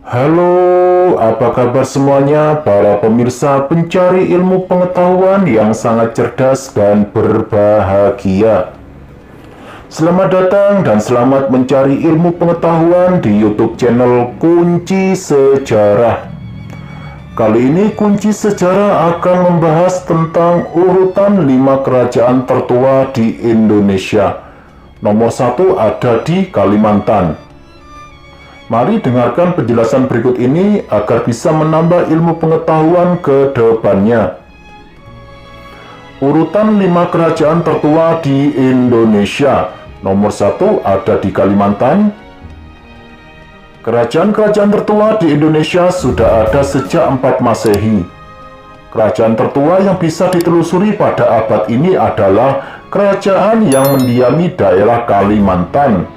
Halo, apa kabar semuanya para pemirsa pencari ilmu pengetahuan yang sangat cerdas dan berbahagia. Selamat datang dan selamat mencari ilmu pengetahuan di YouTube channel Kunci Sejarah. Kali ini Kunci Sejarah akan membahas tentang urutan 5 kerajaan tertua di Indonesia. Nomor 1 ada di Kalimantan. Mari dengarkan penjelasan berikut ini agar bisa menambah ilmu pengetahuan ke depannya. Urutan 5 kerajaan tertua di Indonesia. Nomor 1 ada di Kalimantan. Kerajaan-kerajaan tertua di Indonesia sudah ada sejak 4 Masehi. Kerajaan tertua yang bisa ditelusuri pada abad ini adalah kerajaan yang mendiami daerah Kalimantan.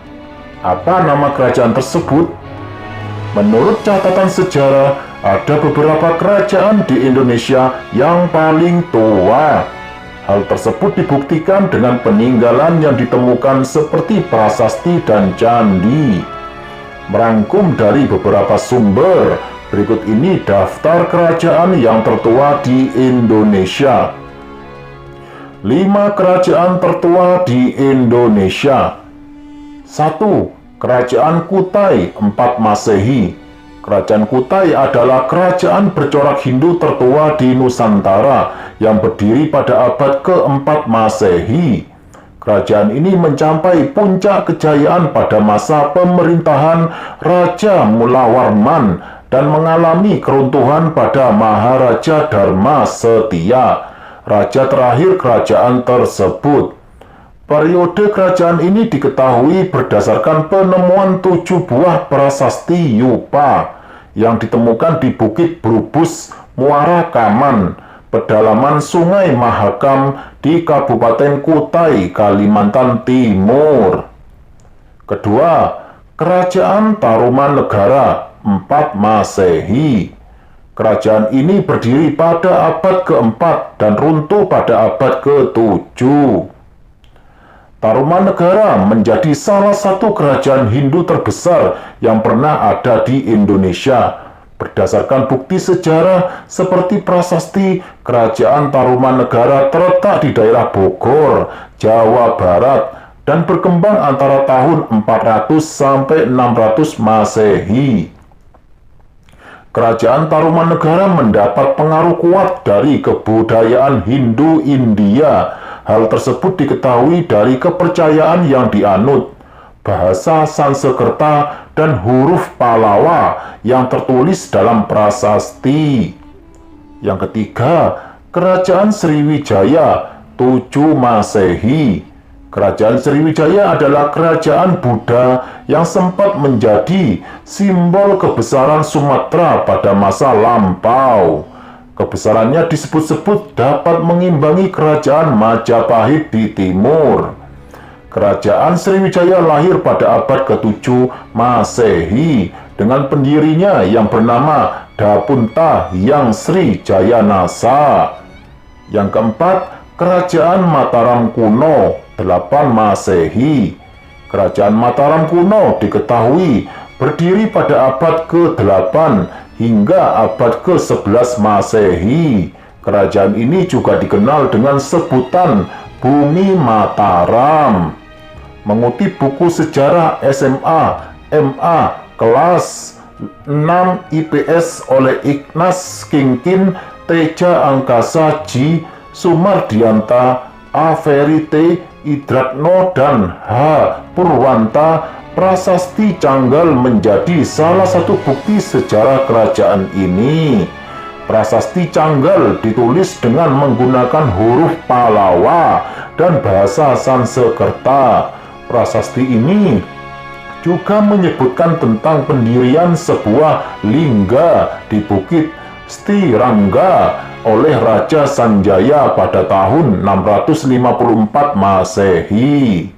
Apa nama kerajaan tersebut? Menurut catatan sejarah, ada beberapa kerajaan di Indonesia yang paling tua. Hal tersebut dibuktikan dengan peninggalan yang ditemukan seperti prasasti dan candi. Merangkum dari beberapa sumber, berikut ini daftar kerajaan yang tertua di Indonesia. 5 kerajaan tertua di Indonesia. 1. Kerajaan Kutai 4 Masehi. Kerajaan Kutai adalah kerajaan bercorak Hindu tertua di Nusantara yang berdiri pada abad ke-4 Masehi. Kerajaan ini mencapai puncak kejayaan pada masa pemerintahan Raja Mulawarman dan mengalami keruntuhan pada Maharaja Dharma Setia, raja terakhir kerajaan tersebut. Periode kerajaan ini diketahui berdasarkan penemuan 7 buah prasasti Yupa yang ditemukan di Bukit Brubus, Muara Kaman, pedalaman Sungai Mahakam di Kabupaten Kutai, Kalimantan Timur. Kedua, Kerajaan Tarumanegara 4 Masehi. Kerajaan ini berdiri pada abad ke-4 dan runtuh pada abad ke-7. Tarumanegara menjadi salah satu kerajaan Hindu terbesar yang pernah ada di Indonesia. Berdasarkan bukti sejarah seperti prasasti, kerajaan Tarumanegara terletak di daerah Bogor, Jawa Barat, dan berkembang antara tahun 400 sampai 600 Masehi. Kerajaan Tarumanegara mendapat pengaruh kuat dari kebudayaan Hindu India. Hal tersebut diketahui dari kepercayaan yang dianut, bahasa Sanskerta, dan huruf Pallava yang tertulis dalam prasasti. Yang ketiga, Kerajaan Sriwijaya 7 Masehi. Kerajaan Sriwijaya adalah kerajaan Buddha yang sempat menjadi simbol kebesaran Sumatera pada masa lampau. Kebesarannya disebut-sebut dapat mengimbangi kerajaan Majapahit di timur. Kerajaan Sriwijaya lahir pada abad ke-7 Masehi dengan pendirinya yang bernama Dapunta Hyang Sri Jayanasa. Yang keempat, Kerajaan Mataram Kuno 8 Masehi. Kerajaan Mataram kuno diketahui berdiri pada abad ke-8 hingga abad ke-11 Masehi. Kerajaan ini juga dikenal dengan sebutan Bumi Mataram. Mengutip buku sejarah SMA MA kelas 6 IPS oleh Ignas Kingkin, Teja Angkasa Ji, Sumardianta, A. Verite, Idratno, dan H. Purwanta, prasasti Canggal menjadi salah satu bukti sejarah kerajaan ini. Prasasti Canggal ditulis dengan menggunakan huruf Pallava dan bahasa Sanskerta. Prasasti ini juga menyebutkan tentang pendirian sebuah lingga di Bukit Stirangga oleh Raja Sanjaya pada tahun 654 Masehi.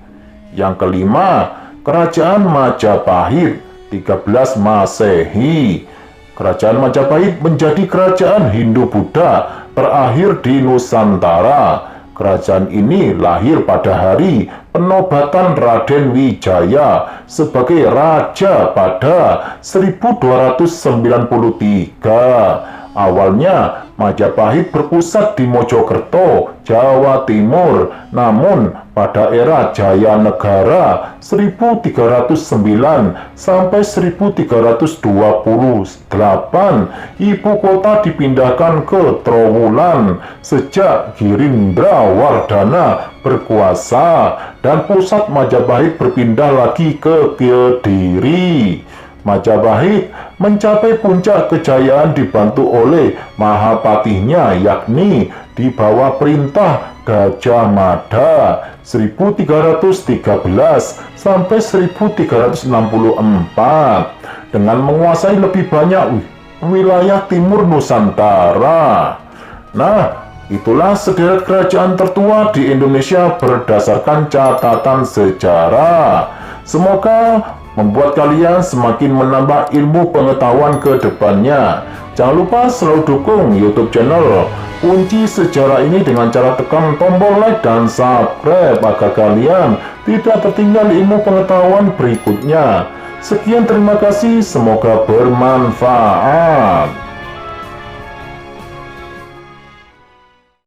Yang kelima, Kerajaan Majapahit 13 Masehi. Kerajaan Majapahit menjadi kerajaan Hindu-Buddha terakhir di Nusantara. Kerajaan ini lahir pada hari penobatan Raden Wijaya sebagai raja pada 1293. Awalnya Majapahit berpusat di Mojokerto, Jawa Timur, namun pada era Jaya Negara 1309 sampai 1328, ibu kota dipindahkan ke Trowulan sejak Girindrawardhana berkuasa dan pusat Majapahit berpindah lagi ke Kediri. Majapahit mencapai puncak kejayaan dibantu oleh Mahapatihnya, yakni di bawah perintah Gajah Mada 1313 sampai 1364 dengan menguasai lebih banyak wilayah timur Nusantara. Nah, itulah sederet kerajaan tertua di Indonesia berdasarkan catatan sejarah. Semoga membuat kalian semakin menambah ilmu pengetahuan ke depannya. Jangan lupa selalu dukung YouTube channel Kunci Sejarah ini dengan cara tekan tombol like dan subscribe agar kalian tidak tertinggal ilmu pengetahuan berikutnya. Sekian, terima kasih, semoga bermanfaat.